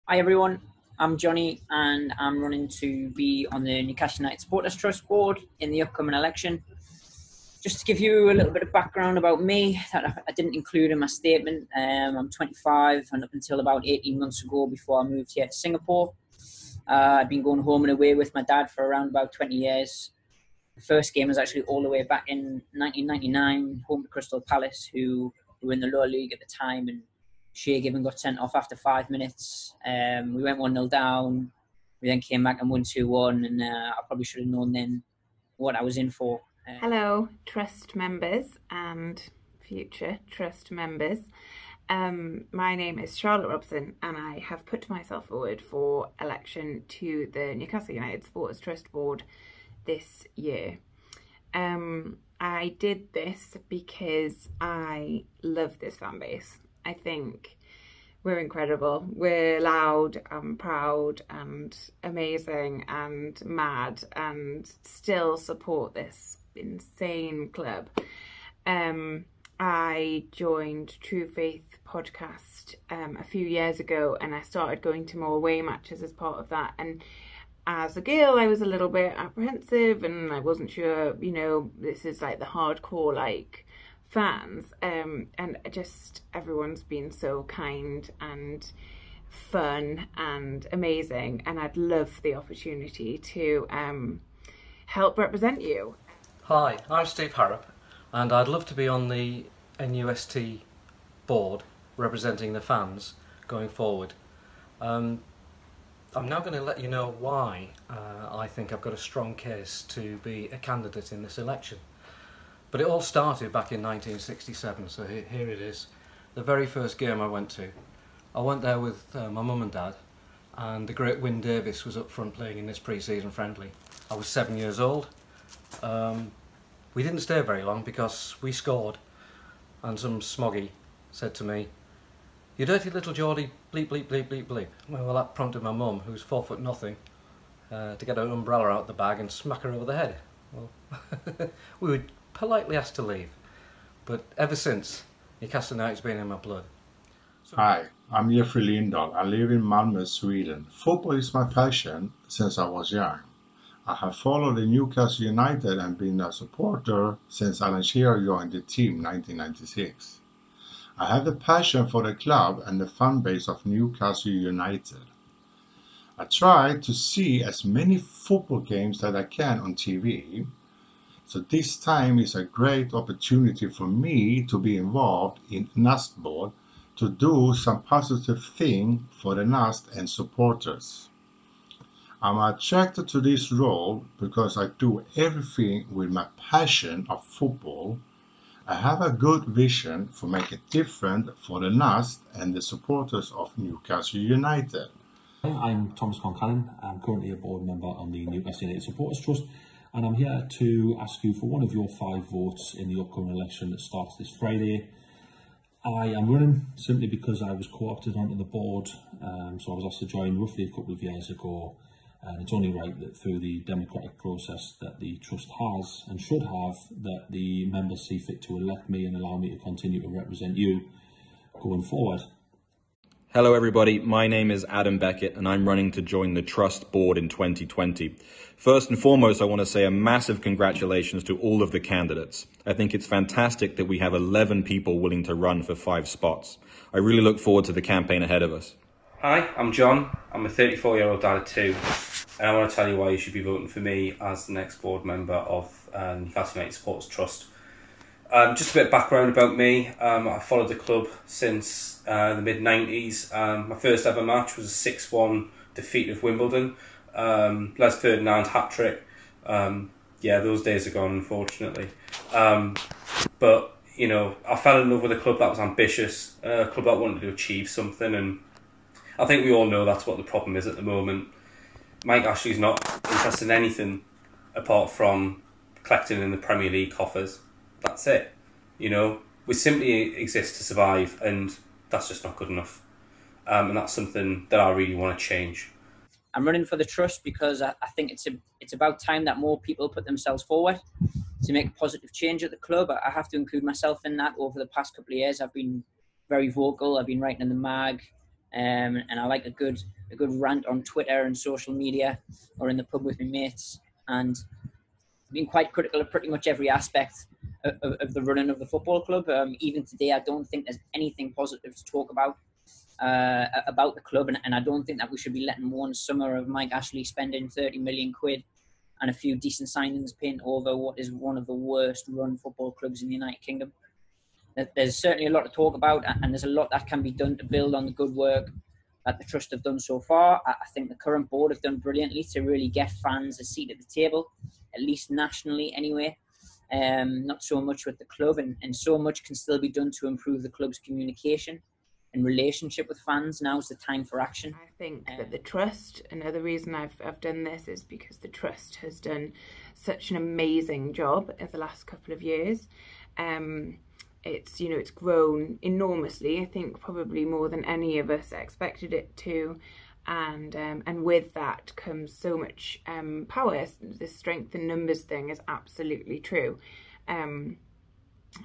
Hi everyone, I'm Johnny and I'm running to be on the Newcastle United Supporters Trust board in the upcoming election. Just to give you a little bit of background about me that I didn't include in my statement, I'm 25 and up until about 18 months ago before I moved here to Singapore. I've been going home and away with my dad for around about 20 years. The first game was actually all the way back in 1999, home to Crystal Palace, who were in the lower league at the time, and Shea Given got sent off after 5 minutes. We went 1-0 down. We then came back and won 2-1, and I probably should have known then what I was in for. Hello, Trust members and future Trust members. My name is Charlotte Robson and I have put myself forward for election to the Newcastle United Supporters Trust Board this year. I did this because I love this fan base. I think we're incredible. We're loud and proud and amazing and mad and still support this insane club. I joined True Faith podcast a few years ago and I started going to more away matches as part of that, and as a girl I was a little bit apprehensive and I wasn't sure, you know, this is like the hardcore like fans, and just everyone's been so kind and fun and amazing, and I'd love the opportunity to help represent you. Hi, I'm Steve Harrop and I'd love to be on the NUST board representing the fans going forward. I'm now going to let you know why I think I've got a strong case to be a candidate in this election. But it all started back in 1967, so here it is. The very first game I went to. I went there with my mum and dad, and the great Wyn Davis was up front playing in this pre-season friendly. I was 7 years old. We didn't stay very long because we scored, and some smoggy said to me, "You dirty little Geordie, bleep, bleep, bleep, bleep, bleep." Well, that prompted my mum, who's 4'0", to get an umbrella out the bag and smack her over the head. Well, we were politely asked to leave, but ever since, Newcastle United's been in my blood. Hi, I'm Jeffrey Lindahl. I live in Malmö, Sweden. Football is my passion since I was young. I have followed the Newcastle United and been a supporter since Alan Shearer joined the team in 1996. I have the passion for the club and the fan base of Newcastle United. I try to see as many football games that I can on TV, so this time is a great opportunity for me to be involved in NUST board to do some positive thing for the NUST and supporters. I'm attracted to this role because I do everything with my passion of football. I have a good vision for making a difference for the NUST and the supporters of Newcastle United. I'm Thomas Concannon. I'm currently a board member on the Newcastle United Supporters Trust, and I'm here to ask you for one of your 5 votes in the upcoming election that starts this Friday. I am running simply because I was co-opted onto the board, so I was asked to join roughly a couple of years ago, and it's only right that through the democratic process that the trust has and should have, that the members see fit to elect me and allow me to continue to represent you going forward. Hello everybody, my name is Adam Beckett and I'm running to join the Trust board in 2020. First and foremost, I want to say a massive congratulations to all of the candidates. I think it's fantastic that we have 11 people willing to run for 5 spots. I really look forward to the campaign ahead of us. Hi, I'm John. I'm a 34-year-old dad of 2, and I want to tell you why you should be voting for me as the next board member of Newcastle United Supporters Trust. Just a bit of background about me. I followed the club since the mid-90s. My first ever match was a 6-1 defeat of Wimbledon. Les Ferdinand hat-trick. Yeah, those days are gone, unfortunately. But, you know, I fell in love with a club that was ambitious, a club that wanted to achieve something, and I think we all know that's what the problem is at the moment. Mike Ashley's not interested in anything apart from collecting in the Premier League coffers. That's it. You know, we simply exist to survive, and that's just not good enough. And that's something that I really want to change. I'm running for the trust because I think it's about time that more people put themselves forward to make a positive change at the club. I have to include myself in that. Over the past couple of years, I've been very vocal. I've been writing in the mag, and I like a good rant on Twitter and social media, or in the pub with my mates, and been quite critical of pretty much every aspect of the running of the football club. Even today, I don't think there's anything positive to talk about the club, and I don't think that we should be letting one summer of Mike Ashley spending 30 million quid and a few decent signings paint over what is one of the worst run football clubs in the United Kingdom. There's certainly a lot to talk about, and there's a lot that can be done to build on the good work that the Trust have done so far. I think the current board have done brilliantly to really get fans a seat at the table, at least nationally anyway. Not so much with the club, and so much can still be done to improve the club's communication and relationship with fans. Now's the time for action. I think that the Trust, another reason I've done this is because the Trust has done such an amazing job in the last couple of years. It's, you know, it's grown enormously. I think probably more than any of us expected it to, and with that comes so much power. The strength in numbers thing is absolutely true.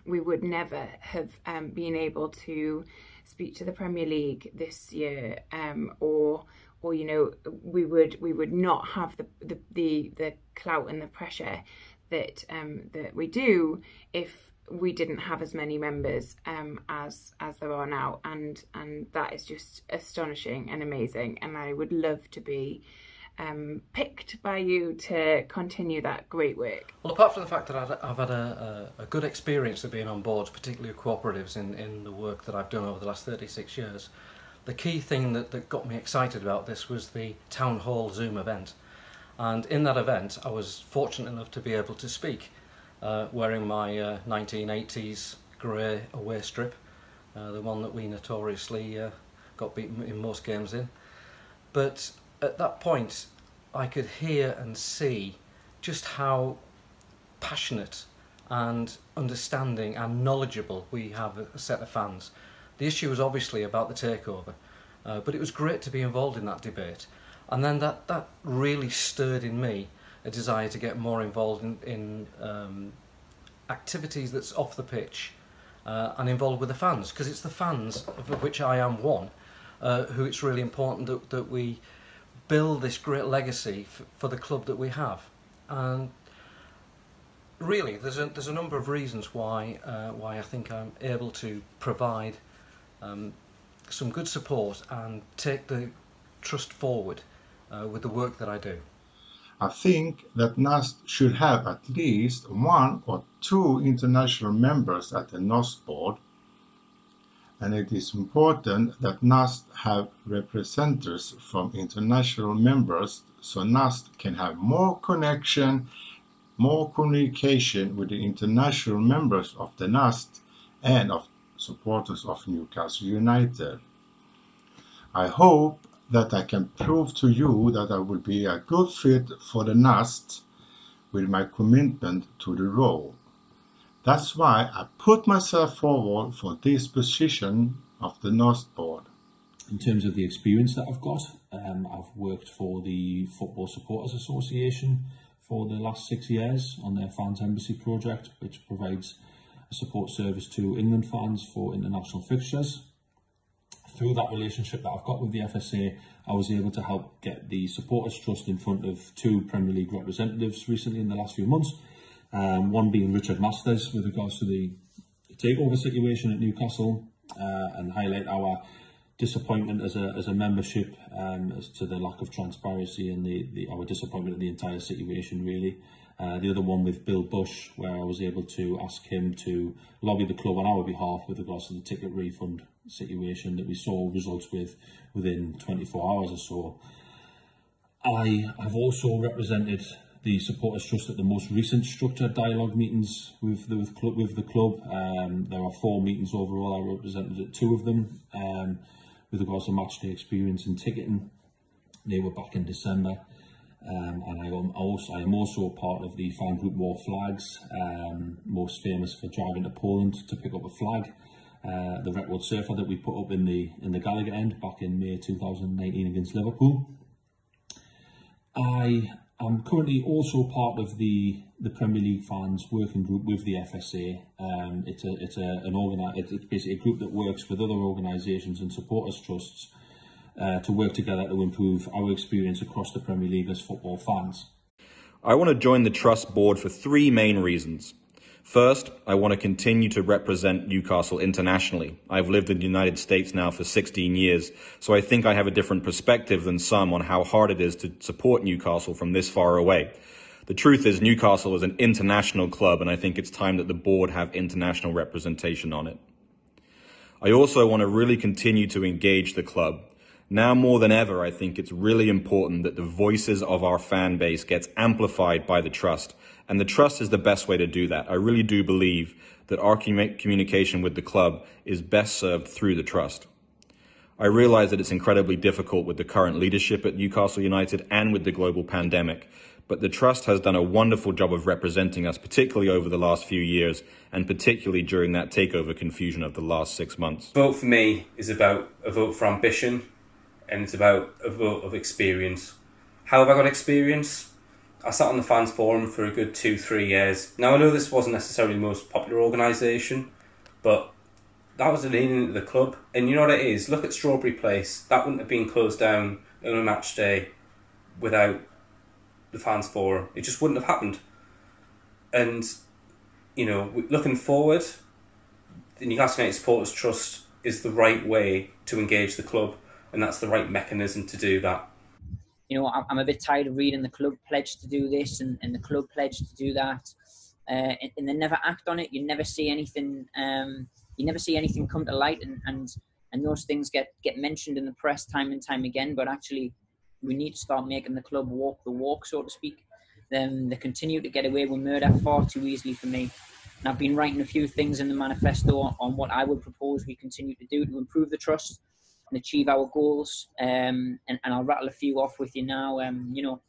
We would never have been able to speak to the Premier League this year, or you know, we would not have the clout and the pressure that that we do if we didn't have as many members as there are now, and that is just astonishing and amazing, and I would love to be picked by you to continue that great work. Well, apart from the fact that I've had a good experience of being on boards, particularly cooperatives, in the work that I've done over the last 36 years, the key thing that got me excited about this was the Town Hall Zoom event. And in that event, I was fortunate enough to be able to speak, wearing my 1980s grey away strip, the one that we notoriously got beaten in most games in. But at that point, I could hear and see just how passionate and understanding and knowledgeable we have a set of fans. The issue was obviously about the takeover, but it was great to be involved in that debate. And then that really stirred in me a desire to get more involved in activities that's off the pitch and involved with the fans, because it's the fans, of which I am one, who it's really important that we build this great legacy for the club that we have. And really, there's a number of reasons why I think I'm able to provide some good support and take the Trust forward with the work that I do. I think that NUST should have at least 1 or 2 international members at the NUST board, and it is important that NUST have representatives from international members so NUST can have more connection, more communication with the international members of the NUST and of supporters of Newcastle United. I hope that I can prove to you that I will be a good fit for the NUST with my commitment to the role. That's why I put myself forward for this position of the NUST board. In terms of the experience that I've got, I've worked for the Football Supporters Association for the last 6 years on their Fans Embassy project, which provides a support service to England fans for international fixtures. Through that relationship that I've got with the FSA, I was able to help get the Supporters Trust in front of 2 Premier League representatives recently in the last few months. One being Richard Masters with regards to the takeover situation at Newcastle, and highlight our disappointment as a membership as to the lack of transparency and our disappointment in the entire situation, really. The other one with Bill Bush, where I was able to ask him to lobby the club on our behalf with regards to the ticket refund situation that we saw results within 24 hours or so. I have also represented the Supporters Trust at the most recent structured dialogue meetings with the club. There are 4 meetings overall. I represented at 2 of them with regards to matchday experience and ticketing. They were back in December. And I am also part of the fan group War Flags, most famous for driving to Poland to pick up a flag. The record surfer that we put up in the Gallagher end back in May 2019 against Liverpool. I am currently also part of the Premier League fans working group with the FSA. It's basically a group that works with other organisations and supporters trusts to work together to improve our experience across the Premier League as football fans. I want to join the Trust board for three main reasons. First, I want to continue to represent Newcastle internationally. I've lived in the United States now for 16 years, so I think I have a different perspective than some on how hard it is to support Newcastle from this far away. The truth is Newcastle is an international club, and I think it's time that the board have international representation on it. I also want to really continue to engage the club. Now more than ever, I think it's really important that the voices of our fan base gets amplified by the Trust, and the Trust is the best way to do that. I really do believe that our communication with the club is best served through the Trust. I realise that it's incredibly difficult with the current leadership at Newcastle United and with the global pandemic, but the Trust has done a wonderful job of representing us, particularly over the last few years, and particularly during that takeover confusion of the last 6 months. Vote for me is about a vote for ambition, and it's about a vote of experience. How have I got experience? I sat on the fans forum for a good 2-3 years. Now I know this wasn't necessarily the most popular organisation, but that was an in into the club. And you know what it is? Look at Strawberry Place. That wouldn't have been closed down on a match day without the fans forum. It just wouldn't have happened. And, you know, looking forward, the Newcastle United Supporters Trust is the right way to engage the club, and that's the right mechanism to do that. You know, I'm a bit tired of reading the club pledge to do this and the club pledge to do that, and they never act on it. You never see anything. You never see anything come to light, and those things get mentioned in the press time and time again. But actually, we need to start making the club walk the walk, so to speak. They continue to get away with murder far too easily for me. And I've been writing a few things in the manifesto on what I would propose we continue to do to improve the trust and achieve our goals. And I'll rattle a few off with you now. You know,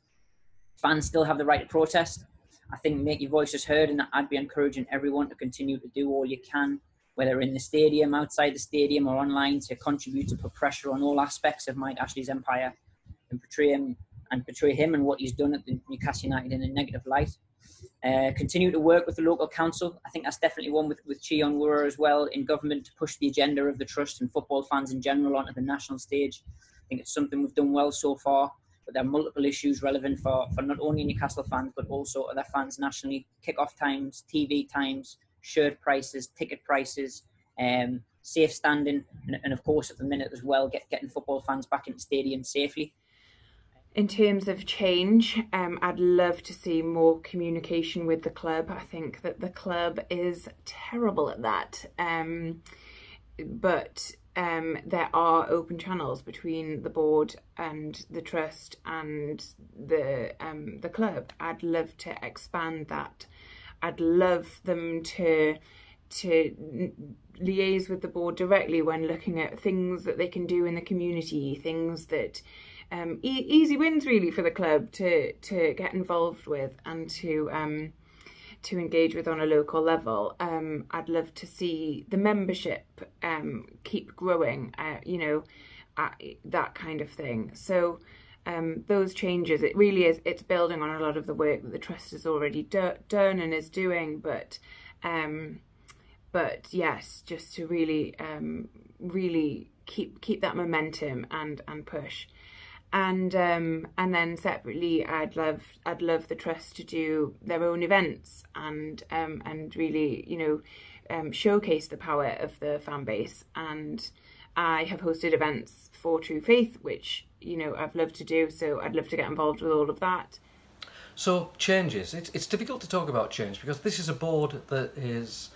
fans still have the right to protest. I think make your voices heard, and I'd be encouraging everyone to continue to do all you can, whether in the stadium, outside the stadium, or online, to contribute to put pressure on all aspects of Mike Ashley's empire and portray him and what he's done at the Newcastle United in a negative light. Continue to work with the local council. I think that's definitely one with Chi Onwurah as well in government, to push the agenda of the trust and football fans in general onto the national stage. I think it's something we've done well so far, but there are multiple issues relevant for not only Newcastle fans but also other fans nationally. Kick-off times, TV times, shirt prices, ticket prices, safe standing, and of course at the minute as well, getting football fans back into stadiums safely. In terms of change, I'd love to see more communication with the club. I think that the club is terrible at that. But there are open channels between the board and the trust and the club. I'd love to expand that. I'd love them to liaise with the board directly when looking at things that they can do in the community, things that easy wins really for the club to get involved with and to engage with on a local level. I'd love to see the membership keep growing, you know, that kind of thing. So those changes, it really is, it's building on a lot of the work that the trust has already done and is doing, but yes, just to really really keep that momentum and push. And then separately, I'd love the trust to do their own events and really, you know, showcase the power of the fan base. And I have hosted events for True Faith, which, you know, I've loved to do. So I'd love to get involved with all of that. So changes. It's difficult to talk about change because this is a board that is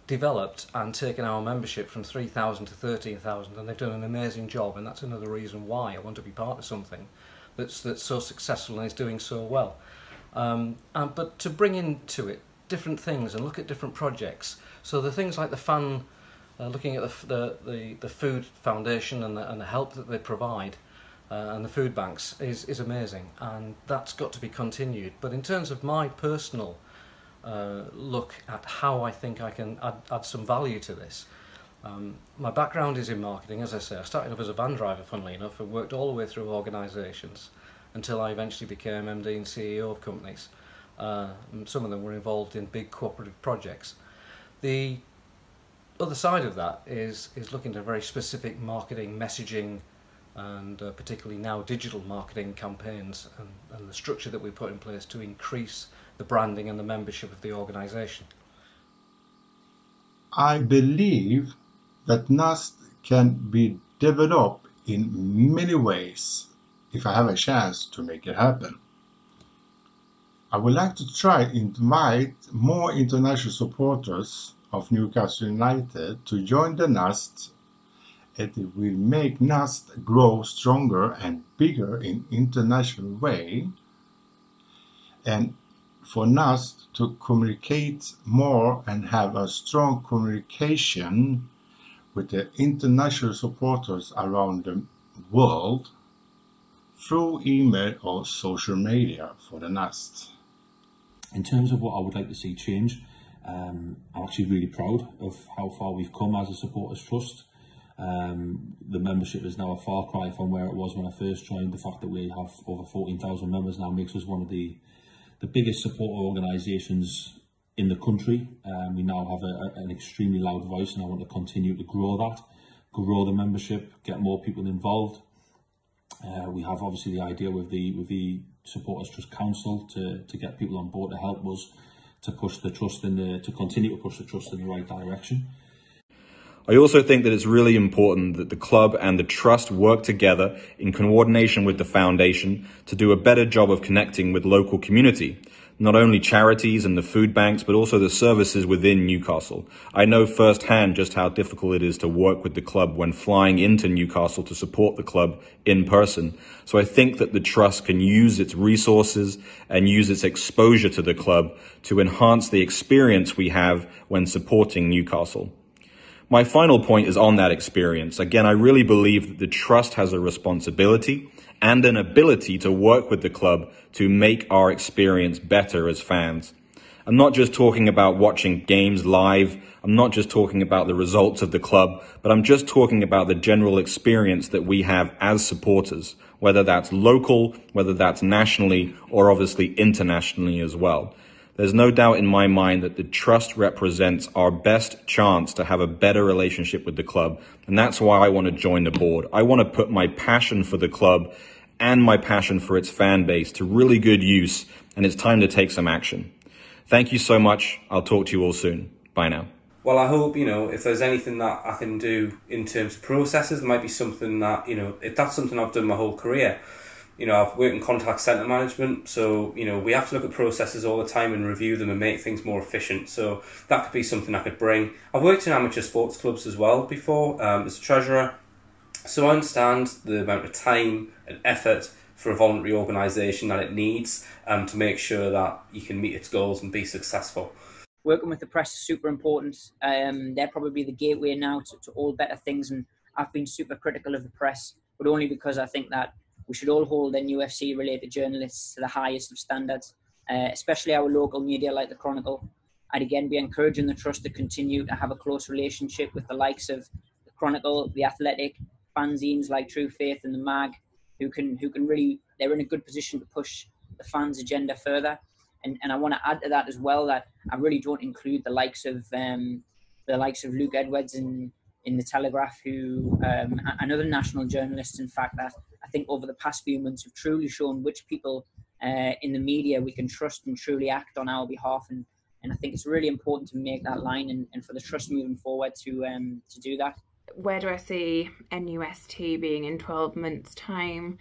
developed and taken our membership from 3,000 to 13,000, and they've done an amazing job, and that's another reason why I want to be part of something that's so successful and is doing so well. But to bring into it different things and look at different projects, so the things like the fan, looking at the food foundation and the help that they provide, and the food banks is amazing, and that's got to be continued. But in terms of my personal look at how I think I can add some value to this. My background is in marketing, as I say. I started off as a van driver, funnily enough, and worked all the way through organisations until I eventually became MD and CEO of companies. Some of them were involved in big cooperative projects. The other side of that is looking at very specific marketing, messaging and particularly now digital marketing campaigns and the structure that we put in place to increase the branding and the membership of the organisation? I believe that NUST can be developed in many ways if I have a chance to make it happen. I would like to try to invite more international supporters of Newcastle United to join the NUST. It will make NUST grow stronger and bigger in international way, and for NUST to communicate more and have a strong communication with the international supporters around the world through email or social media for the NUST. In terms of what I would like to see change, I'm actually really proud of how far we've come as a supporters trust. The membership is now a far cry from where it was when I first joined. The fact that we have over 14,000 members now makes us one of the biggest supporter organisations in the country. We now have an extremely loud voice, and I want to continue to grow that, grow the membership, get more people involved. We have obviously the idea with the Supporters Trust Council to get people on board to help us to push the trust to continue to push the trust in the right direction. I also think that it's really important that the club and the trust work together in coordination with the foundation to do a better job of connecting with local community, not only charities and the food banks, but also the services within Newcastle. I know firsthand just how difficult it is to work with the club when flying into Newcastle to support the club in person. So I think that the trust can use its resources and use its exposure to the club to enhance the experience we have when supporting Newcastle. My final point is on that experience. Again, I really believe that the trust has a responsibility and an ability to work with the club to make our experience better as fans. I'm not just talking about watching games live. I'm not just talking about the results of the club, but I'm just talking about the general experience that we have as supporters, whether that's local, whether that's nationally, or obviously internationally as well. There's no doubt in my mind that the trust represents our best chance to have a better relationship with the club. And that's why I want to join the board. I want to put my passion for the club and my passion for its fan base to really good use. And it's time to take some action. Thank you so much. I'll talk to you all soon. Bye now. Well, I hope, if there's anything that I can do in terms of processes, there might be something that, if that's something I've done my whole career. I've worked in contact centre management, so, we have to look at processes all the time and review them and make things more efficient. So that could be something I could bring. I've worked in amateur sports clubs as well before, as a treasurer. So I understand the amount of time and effort for a voluntary organisation that it needs to make sure that you can meet its goals and be successful. Working with the press is super important. They're probably the gateway now to all better things, and I've been super critical of the press, but only because I think that we should all hold NUFC-related journalists to the highest of standards, especially our local media like the Chronicle. I'd again be encouraging the Trust to continue to have a close relationship with the likes of the Chronicle, the Athletic, fanzines like True Faith and the Mag, who can really, they're in a good position to push the fans' agenda further. And I want to add to that as well that I really don't include the likes of Luke Edwards in the Telegraph, who and other national journalists, in fact, that I think over the past few months have truly shown which people in the media we can trust and truly act on our behalf. And I think it's really important to make that line and for the Trust moving forward to do that. Where do I see NUST being in 12 months' time?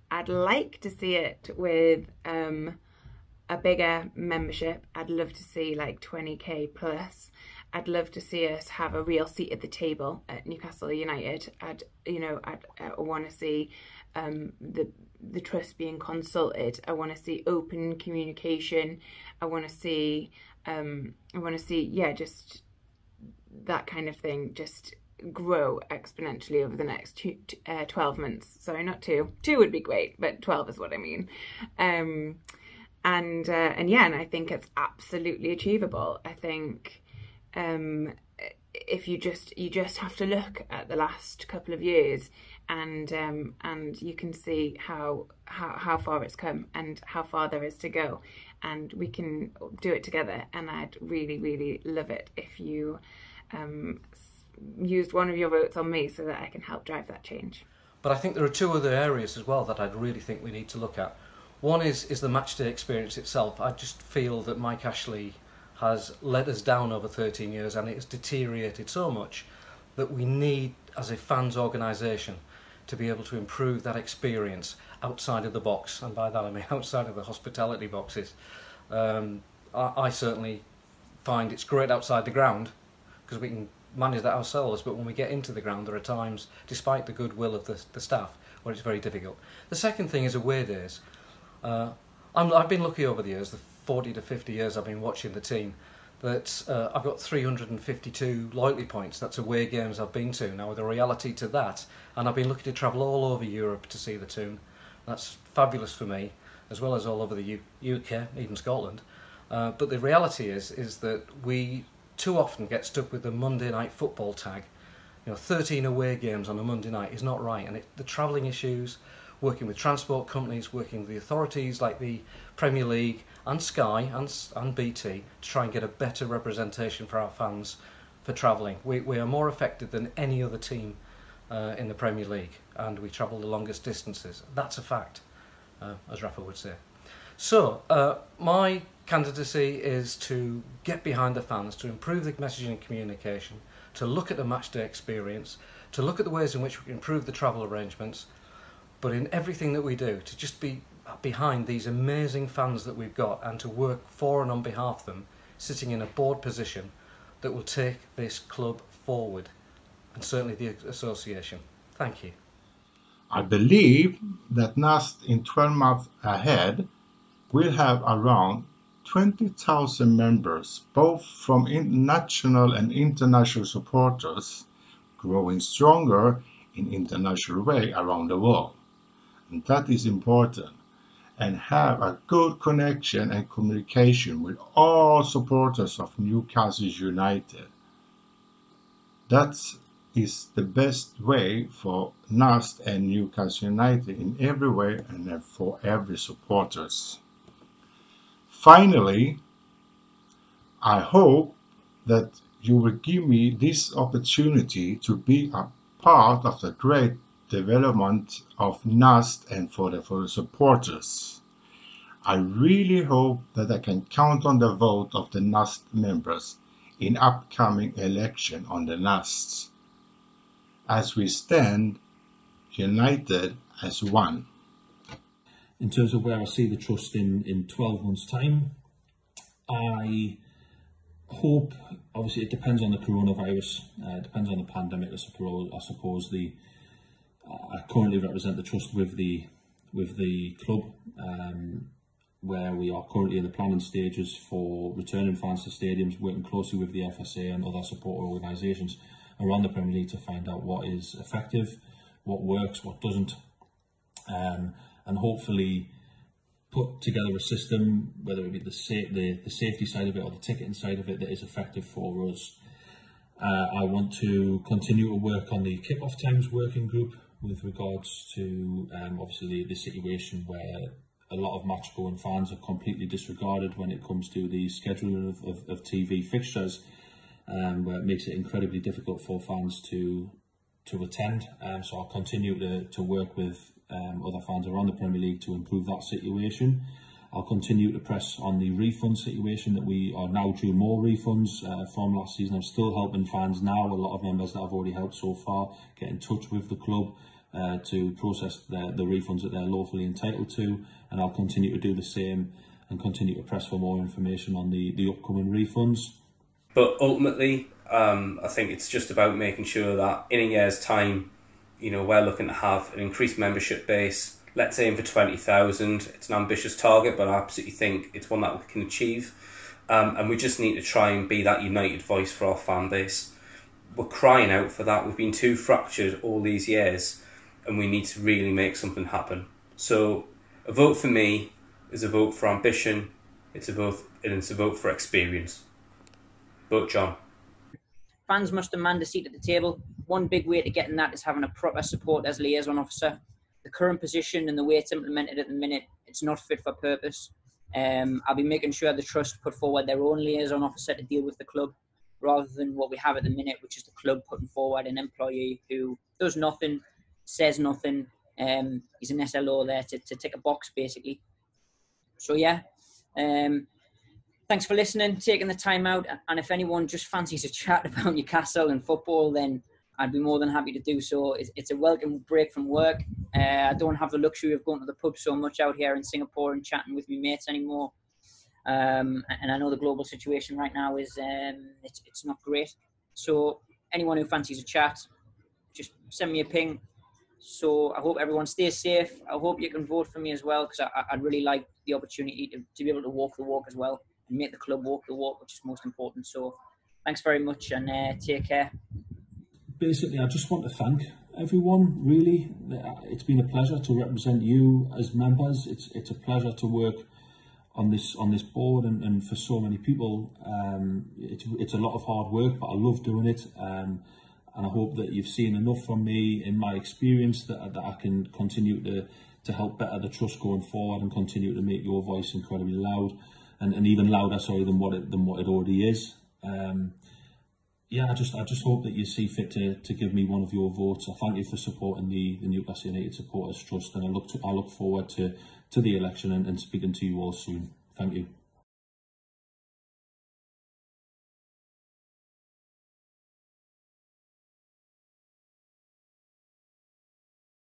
I'd like to see it with a bigger membership. I'd love to see like 20k plus. I'd love to see us have a real seat at the table at Newcastle United. I want to see the trust being consulted. I want to see open communication. I want to see just that kind of thing just grow exponentially over the next 12 months. Sorry, not 2. 2 would be great, but 12 is what I mean. And I think it's absolutely achievable. I think if you just have to look at the last couple of years and you can see how far it's come and how far there is to go, and we can do it together. And I'd really, really love it if you used one of your votes on me so that I can help drive that change. But I think there are two other areas as well that I'd really think we need to look at. One is the matchday experience itself. I just feel that Mike Ashley has let us down over 13 years, and it has deteriorated so much that we need, as a fans organisation, to be able to improve that experience outside of the box, and by that I mean outside of the hospitality boxes. I certainly find it's great outside the ground because we can manage that ourselves, but when we get into the ground there are times, despite the goodwill of the staff, where it's very difficult. The second thing is away days. I've been lucky over the years, the 40 to 50 years I've been watching the team, that I've got 352 loyalty points. That's away games I've been to. Now, the reality to that, and I've been lucky to travel all over Europe to see the team. That's fabulous for me, as well as all over the UK, even Scotland. But the reality is that we too often get stuck with the Monday night football tag. 13 away games on a Monday night is not right, and the travelling issues, working with transport companies, working with the authorities like the Premier League and Sky and BT to try and get a better representation for our fans for travelling. We are more affected than any other team in the Premier League, and we travel the longest distances. That's a fact, as Rafa would say. So my candidacy is to get behind the fans, to improve the messaging and communication, to look at the matchday experience, to look at the ways in which we can improve the travel arrangements, but in everything that we do, to just be behind these amazing fans that we've got and to work for and on behalf of them, sitting in a board position that will take this club forward, and certainly the association. Thank you. I believe that NUST in 12 months ahead will have around 20,000 members, both from national and international supporters, growing stronger in international way around the world. And that is important, and have a good connection and communication with all supporters of Newcastle United. That is the best way for NUST and Newcastle United in every way and for every supporters. Finally, I hope that you will give me this opportunity to be a part of the great development of NUST and for the supporters. I really hope that I can count on the vote of the NUST members in upcoming election on the NUST, as we stand united as one. In terms of where I see the trust in 12 months' time, I hope, obviously it depends on the coronavirus, it depends on the pandemic, I suppose I currently represent the trust with the club, where we are currently in the planning stages for returning fans to stadiums, working closely with the FSA and other support organisations around the Premier League to find out what is effective, what works, what doesn't, and hopefully put together a system, whether it be the safety side of it or the ticketing side of it, that is effective for us. I want to continue to work on the kick-off times working group with regards to obviously the situation where a lot of match-going fans are completely disregarded when it comes to the scheduling of TV fixtures, where it makes it incredibly difficult for fans to attend. So I'll continue to work with other fans around the Premier League to improve that situation. I'll continue to press on the refund situation, that we are now due more refunds from last season. I'm still helping fans now, a lot of members that I've already helped so far, get in touch with the club to process the refunds that they're lawfully entitled to, and I'll continue to do the same and continue to press for more information on the upcoming refunds. But ultimately, I think it's just about making sure that in a year's time, we're looking to have an increased membership base. Let's aim for 20,000. It's an ambitious target, but I absolutely think it's one that we can achieve. And we just need to try and be that united voice for our fan base. We're crying out for that. We've been too fractured all these years, and we need to really make something happen. So a vote for me is a vote for ambition. It's a vote for experience. Vote John. Fans must demand a seat at the table. One big way to getting that is having a proper supporters liaison officer. The current position and the way it's implemented at the minute, it's not fit for purpose. I'll be making sure the trust put forward their own liaison officer to deal with the club, rather than what we have at the minute, which is the club putting forward an employee who does nothing says nothing. He's an SLO there to tick a box, basically. So yeah, thanks for listening, taking the time out. And if anyone just fancies a chat about Newcastle and football, then I'd be more than happy to do so. It's a welcome break from work. I don't have the luxury of going to the pub so much out here in Singapore and chatting with my mates anymore. And I know the global situation right now is it's not great. So anyone who fancies a chat, just send me a ping. So I hope everyone stays safe. I hope you can vote for me as well, because I'd really like the opportunity to be able to walk the walk as well and make the club walk the walk, which is most important. So thanks very much, and take care. Basically, I just want to thank everyone, really. It's been a pleasure to represent you as members. It's a pleasure to work on this board, and for so many people. It's a lot of hard work, but I love doing it. And I hope that you've seen enough from me in my experience that I can continue to help better the trust going forward, and continue to make your voice incredibly loud, and even louder, than what it already is. Yeah, I just hope that you see fit to give me one of your votes. I thank you for supporting the Newcastle United Supporters Trust, and I look forward to the election and speaking to you all soon. Thank you.